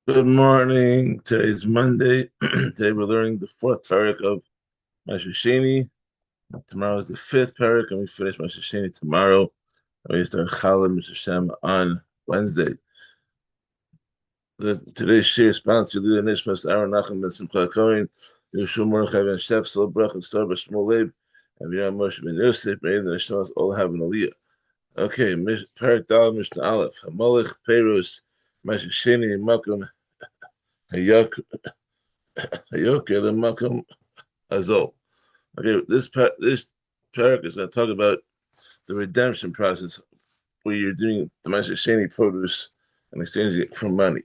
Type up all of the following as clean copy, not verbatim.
Good morning. Today's Monday. Today we're learning the fourth Perek of Maaser Sheni. Tomorrow is the fifth Perek, and we finish Maaser Sheni tomorrow. And we start Challah Mr. Shem on Wednesday. Today's shiur is sponsored by Nishmas Aaron Nachum Ben Simcha Cohen, Yeshua Mordechai Ben Shepsel, Brach and Star B'Shmuel Leib, and Miriam Moshe Ben Yosef. May the Nishmas all have an aliyah. Okay, Perek Dal Mishnah Aleph Hamalech Perus Maaser Sheni Makom Hayok Hayok Makom Azol. Okay, this parak is going to talk about the redemption process where you're doing the Maaser Sheni produce and exchanging it for money.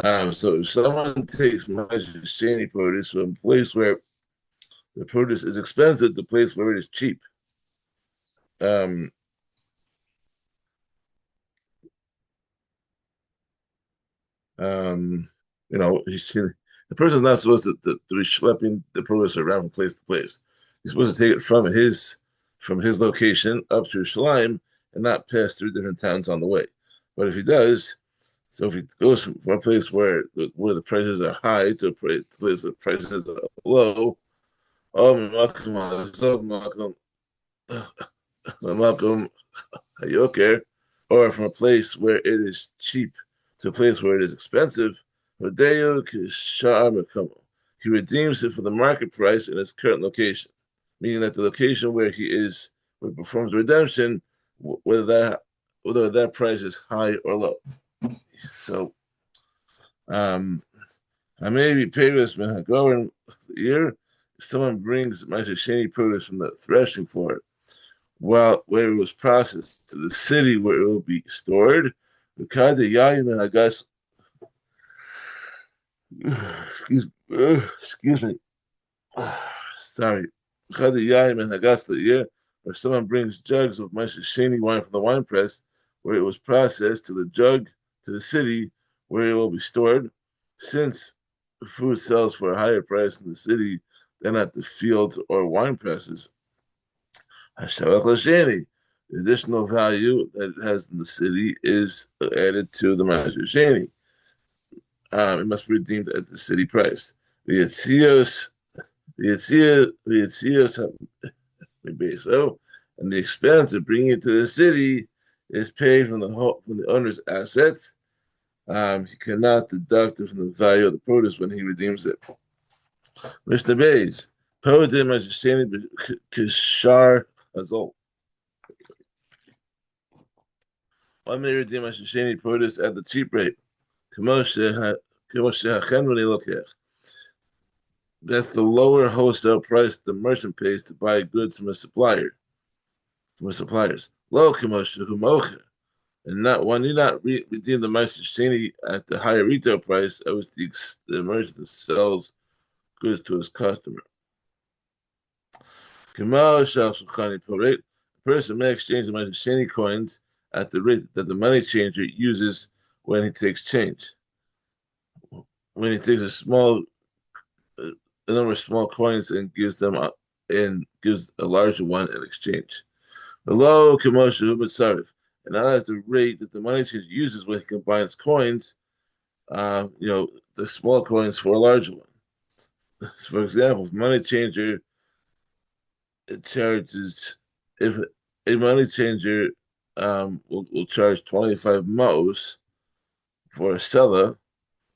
So if someone takes Maaser Sheni produce from a place where the produce is expensive to a place where it is cheap, um, um, the person is not supposed to be schlepping the produce around from place to place. He's supposed to take it from his location up to Shalim and not pass through different towns on the way. But if he does, so if he goes from a place where the prices are high to a place where the prices are low, oh, Hayoker, or from a place where it is cheap to a place where it is expensive, he redeems it for the market price in its current location, meaning that the location where he performs redemption, whether that price is high or low. So, I may be paid with year if someone brings Maaser Sheni produce from the threshing floor where it was processed to the city where it will be stored. Excuse me. Sorry. Or someone brings jugs of Maaser Sheni wine from the wine press where it was processed to the city where it will be stored. Since the food sells for a higher price in the city than at the fields or wine presses, the additional value that it has in the city is added to the Maaser Sheni. It must be redeemed at the city price. The Yitzios, so, and the expense of bringing it to the city is paid from the owner's assets. He cannot deduct it from the value of the produce when he redeems it. Mishnah Beis, Podim Ashisheni Kishar Azol. One may redeem Ashisheni produce at the cheap rate. That's the lower wholesale price the merchant pays to buy goods from a suppliers. Low and not one you not redeem the Maaser Sheni at the higher retail price at which the merchant sells goods to his customer. A person may exchange the Maaser Sheni coins at the rate that the money changer uses when he takes change. When he takes a number of small coins and gives a larger one in exchange. Below commercial and not at the rate that the money changer uses when he combines coins, the small coins for a larger one. For example, if money changer charges, if a money changer will charge 25 mos for a seller,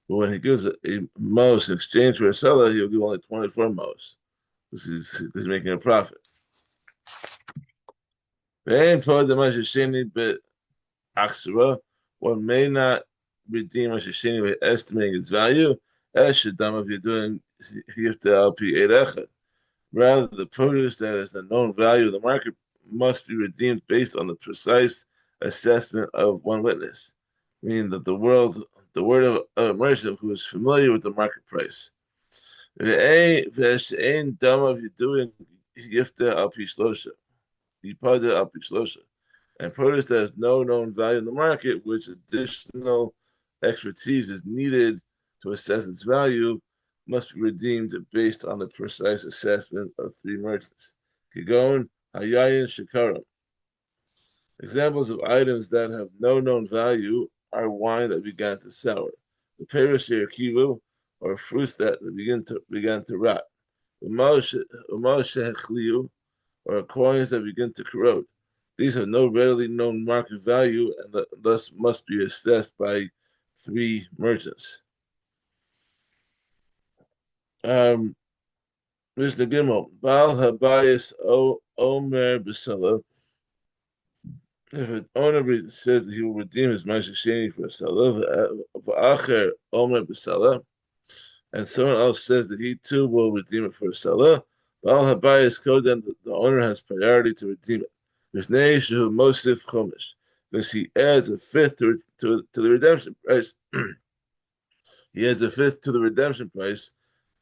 but when he gives a mos in exchange for a seller, he'll give only 24 mos because he's making a profit. One may not redeem Maaser Sheni by estimating its value. If you're doing rather, the produce that is the known value of the market must be redeemed based on the precise assessment of one witness, meaning that the word of a merchant who is familiar with the market price. If you're doing and produce that has no known value in the market, which additional expertise is needed to assess its value, must be redeemed based on the precise assessment of three merchants. Kigon, Hayayin, Shikarim. Examples of items that have no known value are wine that began to sour, the perishir kivu, or fruits that began to rot. Umal or coins that begin to corrode. These have no readily known market value and thus must be assessed by three merchants. Mishnah Gimel, Baal Habayis Omer B'Sela. If an owner says that he will redeem his Maaser Sheni for a seller, V'acher Omer B'Sela, and someone else says that he too will redeem it for a seller, Baal Habayis Code, then the owner has priority to redeem it. B'Fnei Shehu Mosif Chomish, because he adds a fifth to the redemption price. He adds a fifth to the redemption price.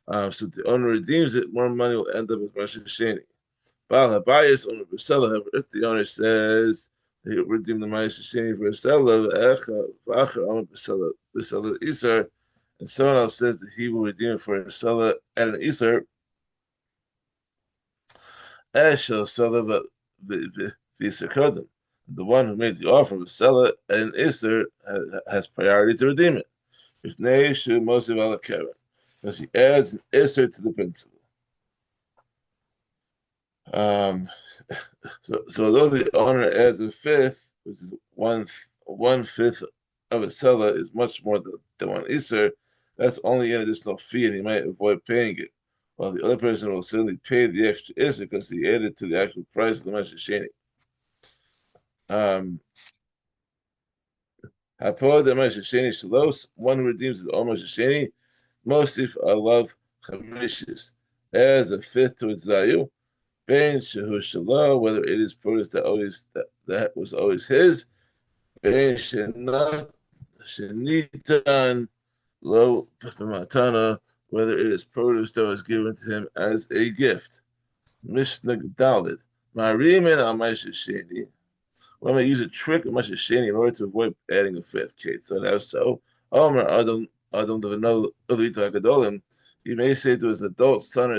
So the owner redeems it, more money will end up with Maaser Sheni. Baal Habayis Omer B'Sela, however, if the owner says he will redeem the Maaser Sheni for a seller, V'acher Omer B'Sela Isar, and someone else says that he will redeem it for a seller and an Isar, Eshel seller v'Isar. The one who made the offer of a seller and an Isar has priority to redeem it. Because he adds an Isar to the principal. So although the owner adds a fifth, which is one fifth of a seller, is much more than one Isser, that's only an additional fee, and he might avoid paying it. While the other person will certainly pay the extra Isser because he added to the actual price of the Maaser Sheni. Hapod the Maaser Sheni Shalos, one who redeems his own Maaser Sheni, Mosif Alav Chamishis, adds a fifth to its value. Bein shehu shelo, whether it is produce that was always his. Bein shenitan lo matana, whether it is produce that was given to him as a gift. Mishnah Dalit. Marimin al Maaser Sheni. When I use a trick of Maaser Sheni in order to avoid adding a fifth. Okay, so that's so. Omer Adam know Gadolim. He may say to his adult son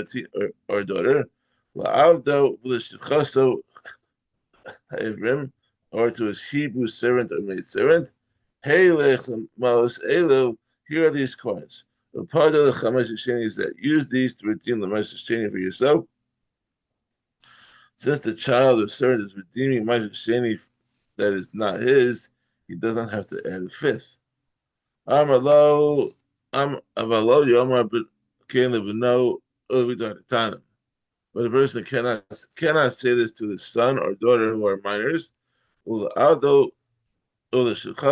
or daughter, or to his Hebrew servant or maid servant, here are these coins. The part of the Maaser Sheni is that use these to redeem the Maaser Sheni for yourself. Since the child or servant is redeeming Maaser Sheni that is not his, he doesn't have to add a fifth. But a person cannot say this to his son or daughter who are minors, or to his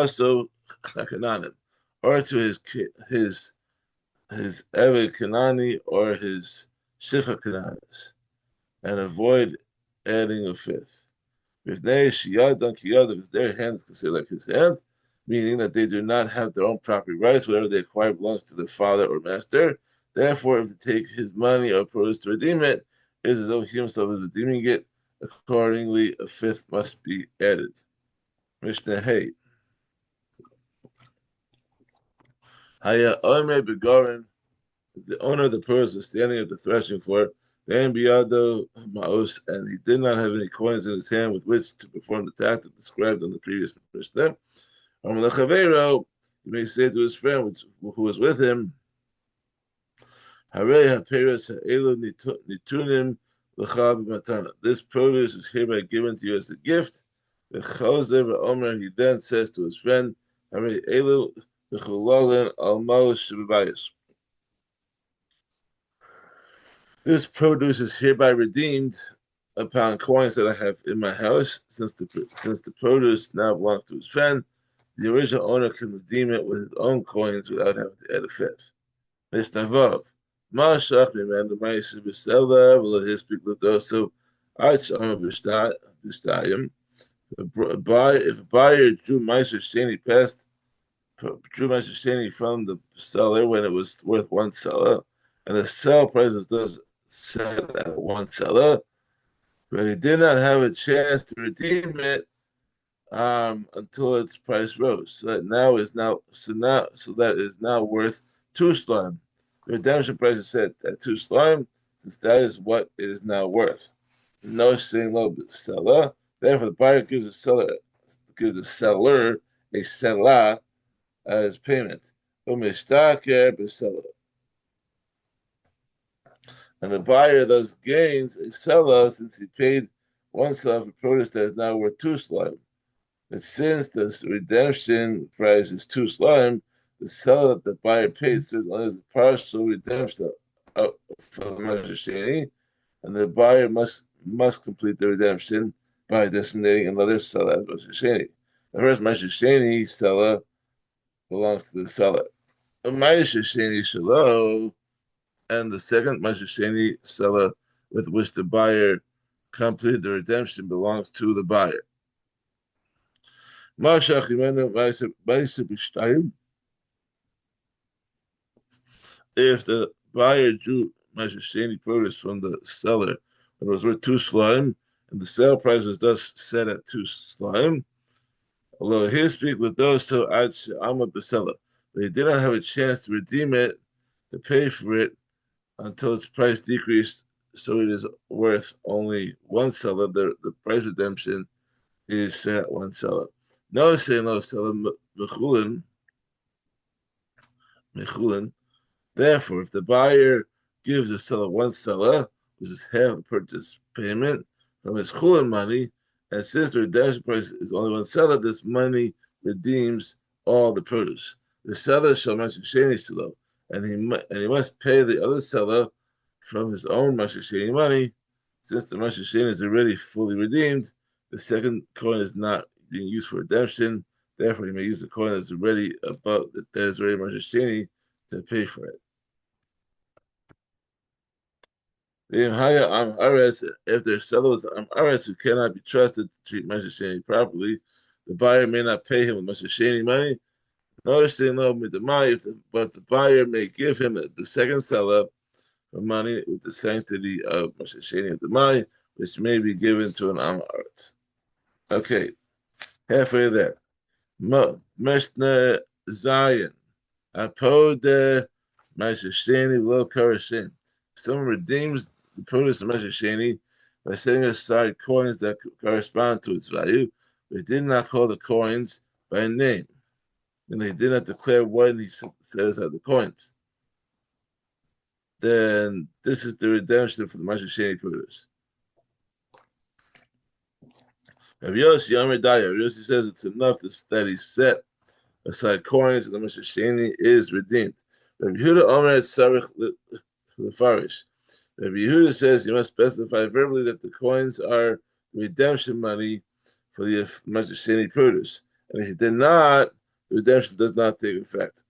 Eved Kanani or his Shikha Kananis, and avoid adding a fifth. If their hand is considered like his hand, meaning that they do not have their own property rights, whatever they acquire belongs to their father or master. Therefore, if they take his money or produce to redeem it, it is as though he himself is redeeming it. Accordingly, a fifth must be added. Mishnah Hey. Haya Omer Begorin, the owner of the purse was standing at the threshing floor, and Biado Maos, and he did not have any coins in his hand with which to perform the task described on the previous Mishnah. He may say to his friend who was with him, this produce is hereby given to you as a gift. He then says to his friend, this produce is hereby redeemed upon coins that I have in my house. Since the produce now belongs to his friend, the original owner can redeem it with his own coins without having to add a fifth. Mishnah Vav. Ma'ashach mimenu ma'aseh b'sela v'lo hispik l'doso ad shama b'shtayim. If a buyer drew Maaser Sheni from the seller when it was worth one seller, and the sale price was set at one seller, but he did not have a chance to redeem it until its price rose. So that is now worth two slime. The redemption price is set at two slime, since that is what it is now worth. No saying low seller. Therefore, the buyer gives the seller a seller as payment. umishtaker b'seller. And the buyer thus gains a seller since he paid one seller for produce that is now worth two slime. But since the redemption price is two slime, the seller that the buyer paid serves only as a partial redemption for the Maaser Sheni, and the buyer must complete the redemption by designating another seller as Maaser Sheni. The first Maaser Sheni seller belongs to the seller. A Maaser Sheni Shalom, and the second Maaser Sheni seller with which the buyer completed the redemption belongs to the buyer. If the buyer drew Maaser Sheni produce from the seller and it was worth two slime, and the sale price was thus set at two slime, although he speak with those two ad she'ama b'seller, but he did not have a chance to redeem it, to pay for it, until its price decreased, so it is worth only one seller. The price redemption is set at one seller. No say no seller mechulin. Therefore, if the buyer gives the seller one seller, which is half the purchase payment from his chulin money, and since the redemption price is only one seller, this money redeems all the produce. The seller shall mention sheni silo, and he must pay the other seller from his own Maaser Sheni money. Since the Maaser Sheni is already fully redeemed, the second coin is not being used for redemption. Therefore, he may use the coin that's already above that is already Maaser Sheni to pay for it. If their seller is Amaretz who cannot be trusted to treat Maaser Sheni properly, the buyer may not pay him with Maaser Sheni money. Notice they know with the money, but the buyer may give him the second seller money with the sanctity of Maaser Sheni of the money, which may be given to an Amaretz. Okay, halfway there. Meshna Zion. Apode Maaser Sheni lo karashin. Someone redeems the produce of Maaser Sheni by setting aside coins that correspond to its value. They did not call the coins by name, and they did not declare when he set aside the coins. Then this is the redemption for the Maaser Sheni produce. Rabbi Yossi Yomer Daya. Rabbi Yossi says it's enough that he set aside coins and the Maaser Sheni is redeemed. Rabbi Yehuda Omer Tzarich Lefarish. Rabbi Yehuda says you must specify verbally that the coins are redemption money for the Maaser Sheni produce, and if you did not, the redemption does not take effect.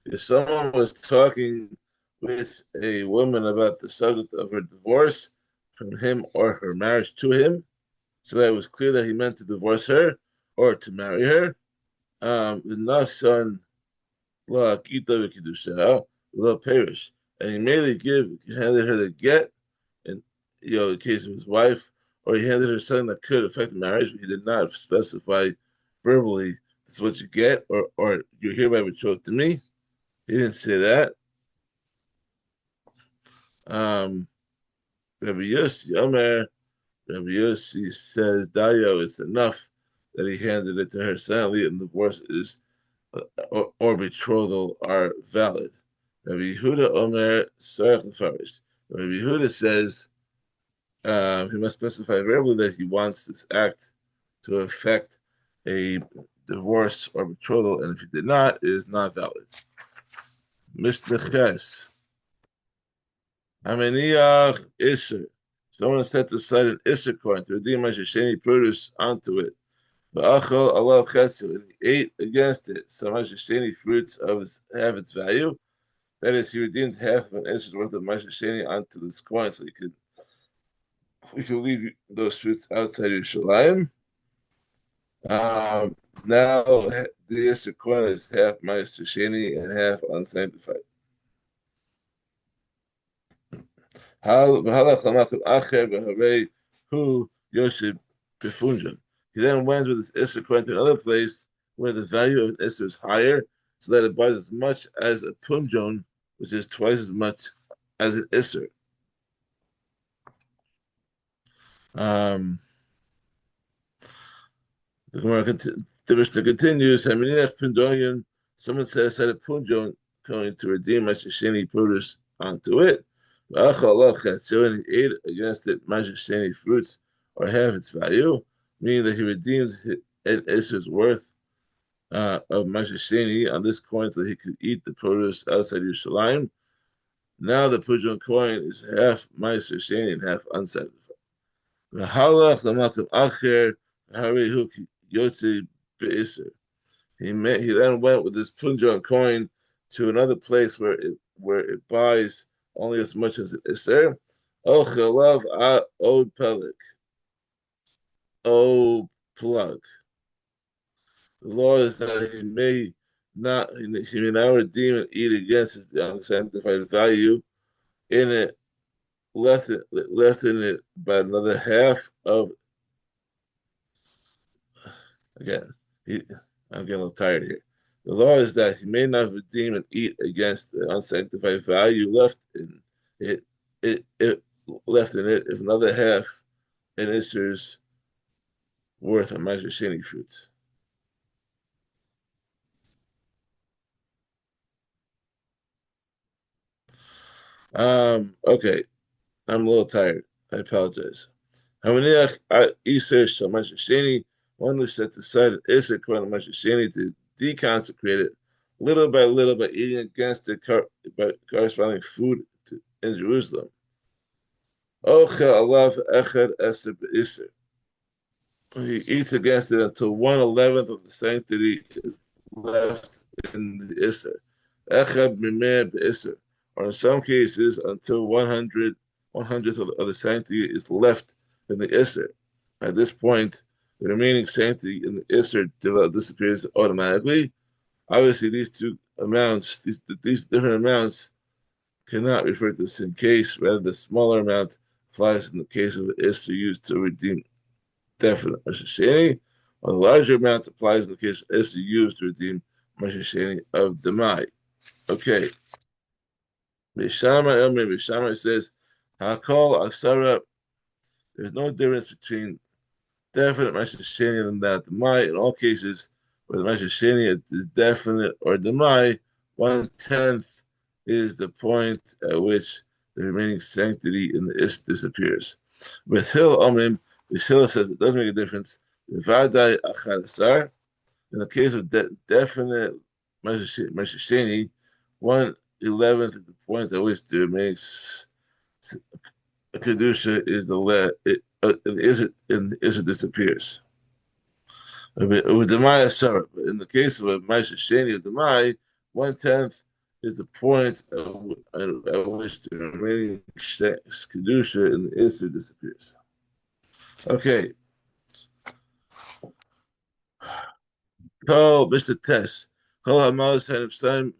If someone was talking with a woman about the subject of her divorce from him or her marriage to him, so that it was clear that he meant to divorce her or to marry her, the nasan la kita v'kiddusha la perish, and he merely handed her the get, in the case of his wife, or he handed her something that could affect the marriage, but he did not specify verbally this is what you get, or you're hereby betrothed to me. He didn't say that. Um, Rabbi Yossi Omer, Rabbi Yossi says, Dayo, it's enough that he handed it to her silently, and divorce is or betrothal are valid. Rabbi Yehuda Omer Sarach Lefarish. Rabbi Yehuda says he must specify verbally that he wants this act to affect a divorce or betrothal, and if he did not, it is not valid. Mishnah Ches. Ameniach Isser. Someone set aside an Isser coin to redeem Maaser Sheni produce onto it. V'achol alav chetzu, and he ate against it some Maaser Sheni fruits have its value. That is, he redeemed half of an Isser's worth of Maaser Sheni onto this coin, so we could leave those fruits outside Yerushalayim. Now the Isser coin is half Maaser Sheni and half unsanctified. He then went with his Isser coin to another place where the value of an Isser is higher, so that it buys as much as a punjon, which is twice as much as an Isser. The Mishnah continues. Someone set aside a punjon going to redeem Sheni produce onto it. And he ate against it Sheni fruits or half its value, meaning that he redeemed an Isser's worth of Sheni on this coin so he could eat the produce outside Yerushalayim. Now the punjon coin is half Sheni and half unsanctified. V'halach l'makom acher harihu yotzi be'isr. He then went with this punjon coin to another place where it buys only as much as it iser. O chalav od pelik. O plug. The law is that he may not redeem and eat against his unsanctified value in it, left in it by another half of. Again, I'm getting a little tired here. The law is that he may not redeem and eat against the unsanctified value left in it. It left in it if another half an isser's worth of Sheni fruits. Okay, I'm a little tired. I apologize. Hamaniach Iser shall Sheni. One who sets aside an Iser according to Sheni to deconsecrate it little by little by eating against the corresponding food in Jerusalem. Ocha alav echad eser be'iser. He eats against it until 1/11 of the sanctity is left in the Iser. Echad mimeh be'iser. Or in some cases, until 100th of the sanctity is left in the Iser. At this point, the remaining sanctity in the Iser disappears automatically. Obviously, these two amounts, these different amounts, cannot refer to the same case. Rather, the smaller amount applies in the case of the Iser used to redeem definite Sheni, while the larger amount applies in the case of Iser used to redeem Sheni of Demai. Okay. Bishama says, Hakol Asara, there's no difference between definite Sheni and that Demai. In all cases, where the Sheni is definite or Demai, 1/10 is the point at which the remaining sanctity in the Ish disappears. With Hill Omrim, Hill says it doesn't make a difference. Vadai Achadasar, in the case of definite Sheni, 1/11 is the point at which the remaining kedusha is it disappears. With the Maya Sarah, but in the case of a Maisha Sheni of the Mai, 1/10 is the point at which the remaining kedusha in the Isra disappears. Okay. Call Mr. Tess. Call Hamas Hanifsaim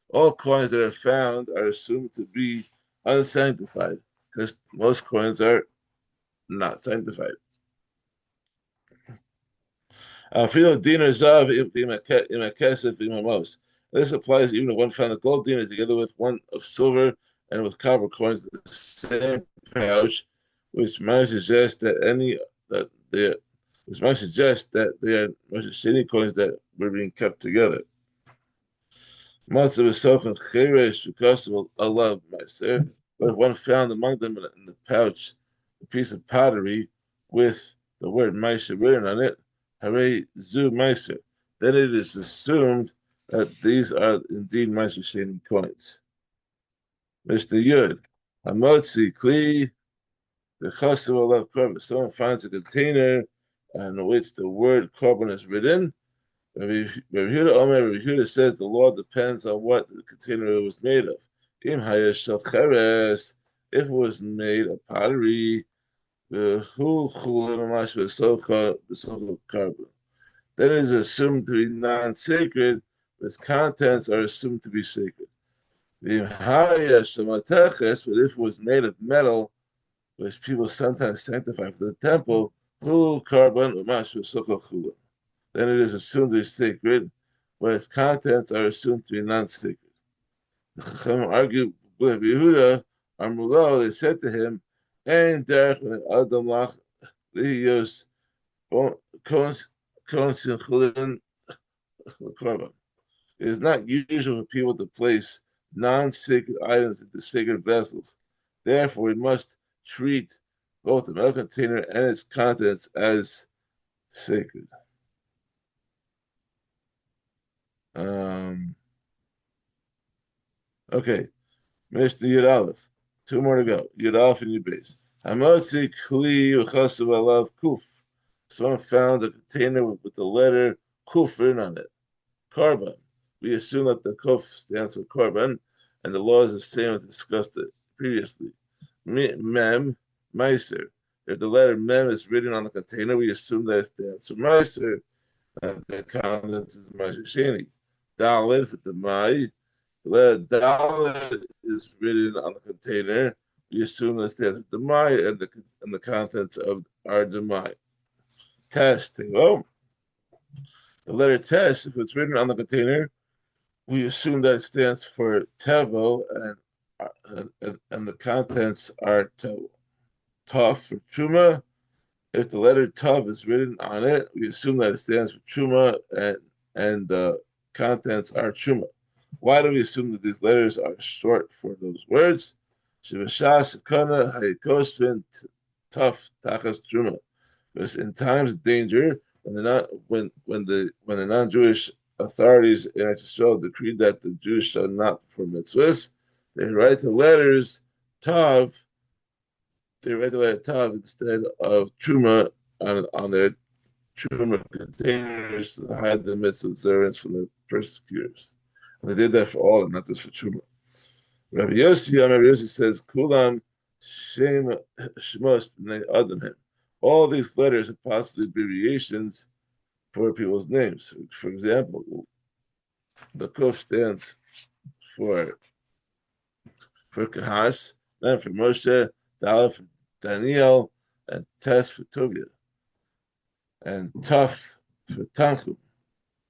all coins that are found are assumed to be unsanctified because most coins are not sanctified. This applies even if one found a gold dinar together with one of silver and with copper coins in the same pouch, which might suggest that they are shitty coins that were being kept together. Maaser v'sochen cheresh because of Allah Maaser. But if one found among them in the pouch a piece of pottery with the word Maaser written on it, hare zu Maaser, then it is assumed that these are indeed Maaser Sheni coins. Mr. Yud, Hamotzi Kli, the Chasav Allah Korban. Someone finds a container on which the word Korban is written. Rabbi Yehuda says the law depends on what the container was made of. If it was made of pottery, then it is assumed to be non-sacred, but its contents are assumed to be sacred. But if it was made of metal, which people sometimes sanctify for the temple, then it is assumed to be sacred, but its contents are assumed to be non-sacred. The Chacham argue with Yehuda, Amrulo, they said to him, Ein derech adam lach Lihiyos Konsin Korban. It is not usual for people to place non-sacred items into sacred vessels. Therefore, we must treat both the metal container and its contents as sacred. Okay, Mishnah Yud Aleph. Two more to go. Yud Aleph and Yud Beis. Hamotzi Kli Uchasav Alav Kuf. Someone found a container with the letter Kuf written on it. Korban. We assume that the Kuf stands for Korban, and the law is the same as discussed it previously. Mem, Maaser. If the letter Mem is written on the container, we assume that it stands for Maaser, and the contents is Maaser Sheni. Dalet for the Mai. The letter Dalet is written on the container. We assume that it stands for the Mai, and the contents of are the Mai. Test. Well, the letter Test, if it's written on the container, we assume that it stands for Tevel, and the contents are Tav for Truma. If the letter Tav is written on it, we assume that it stands for Truma, and the contents are Truma. Why do we assume that these letters are short for those words? Shivashas Sakana Hayakosvin Tav Takas Truma. Because in times of danger, when the non-Jewish authorities in Israel decreed that the Jews shall not perform mitzvahs, they write the letters Tav. They write the letter Tav instead of Truma on their Truma containers to hide the mitzvah observance from the persecutors. And they did that for all, and not just for Truma. Rabbi Yossi says, "Kulam Shem Shemos Bnei Adamim." All these letters are possibly abbreviations for people's names. For example, the Kuf stands for Kahas, then for Moshe, Dalet for Daniel, and Tes for Tovia, and Tuf for Tanchum.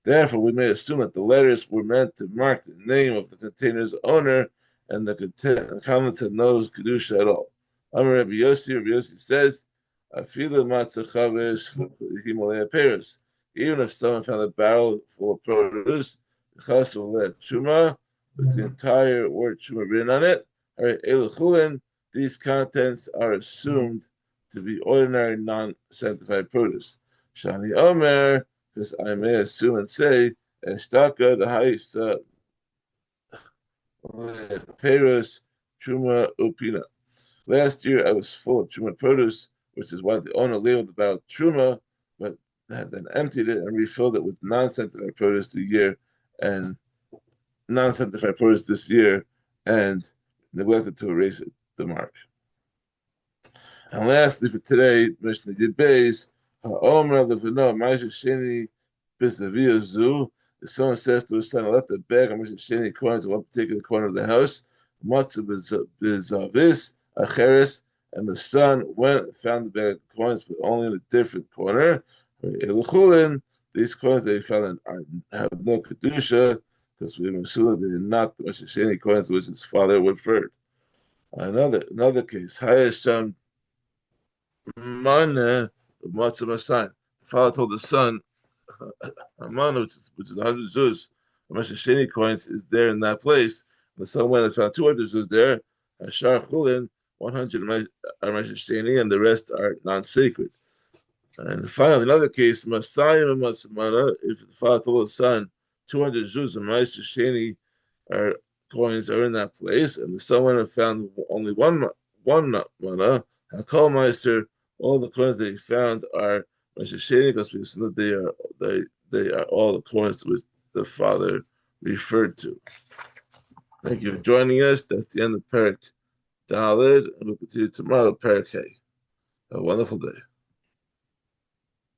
Therefore, we may assume that the letters were meant to mark the name of the container's owner, and the comments had no kedusha at all. Amar Rabbi Yossi says, "Afilu matzah chavesh himalaya peris." Even if someone found a barrel full of produce, chuma, with the entire word chuma written on it, these contents are assumed to be ordinary non-sanctified produce. Shani Omer, because I may assume and say, Eshtaka the Haisa Peros Chuma Upina. Last year I was full of Truma produce, which is why the owner labeled about Truma, but had then emptied it and refilled it with non-sanctified produce this year, and neglected to erase the mark. And lastly, for today, Mishnah Yud Beis, Ha'omer Levino Maaser Sheni B'Zaviyah Zu. If someone says to his son, "Let the bag of Maaser Sheni coins in one particular corner of the house," Matzah B'Zavis Acheres, and the son went and found the bag of coins, but only in a different corner. These coins that he found have no kedusha, because we assume that they are not the Maaser Sheni coins which his father referred. Another case, Hayasham Mana Matzah sign. The father told the son, Amana, which is 100 zuz, Maaser Sheni coins is there in that place. And the son went and found 200 zuz there. Ashar Chulin, 100 are Maaser Sheni, and the rest are non-sacred. And finally, another case, Masayim and Matzah, if the father told the son, 200 zuz and Maaser Sheni coins are in that place, and the son went and found only one mana, Hakol Maaser, all the coins that he found are Maaser Sheni, because we assume that they are all the coins which the father referred to. Thank you for joining us. That's the end of Perek Daled, and we'll continue tomorrow, Perek Hay. Have a wonderful day.